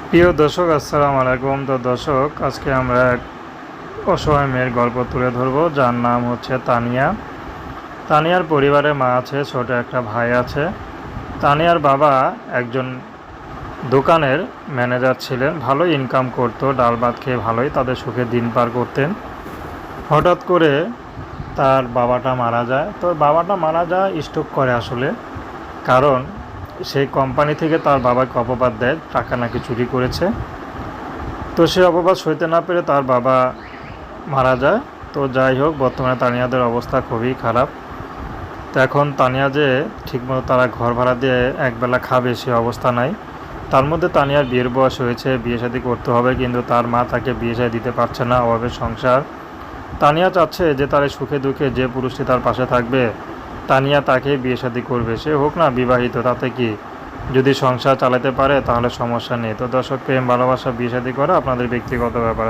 প্রিয় দর্শক, আসসালামু আলাইকুম। তো দর্শক, আজকে আমরা এক অসহায় মেয়ের গল্প তুলে ধরবো, যার নাম হচ্ছে তানিয়া। তানিয়ার পরিবারে মা আছে, ছোট একটা ভাই আছে। তানিয়ার বাবা একজন দোকানের ম্যানেজার ছিলেন, ভালোই ইনকাম করতো, ডাল ভাত খেয়ে ভালোই তাদের সুখে দিন পার করতেন। হঠাৎ করে তার বাবাটা মারা যায়। তো বাবাটা মারা যায় স্ট্রোক করে আসলে, কারণ সেই কোম্পানি থেকে তার বাবাকে অপবাদ দেয় টাকা নাকি চুরি করেছে। তো সে অপবাদ সইতে না পেরে তার বাবা মারা যায়। তো যাই হোক, বর্তমানে তানিয়াদের অবস্থা খুবই খারাপ। তো এখন তানিয়া যে ঠিকমতো তারা ঘর ভাড়া দিয়ে একবেলা খাবে সে অবস্থা নাই। তার মধ্যে তানিয়ার বিয়ের বয়স হয়েছে, বিয়ে শাদী করতে হবে, কিন্তু তার মা তাকে বিয়ে শাদী দিতে পারছে না, অভাবের সংসার। তানিয়া চাচ্ছে যে তার সুখে দুঃখে যে পুরুষটি তার পাশে থাকবে, তানিয়া তাকে বিয়ে শাদী করবে, সে হোক না বিবাহিত, তাতে কি, যদি সংসার চালাতে পারে তাহলে সমস্যা নেই। তো দর্শক, প্রেম ভালোবাসা বিয়ে শাদী করা আপনাদের ব্যক্তিগত ব্যাপার।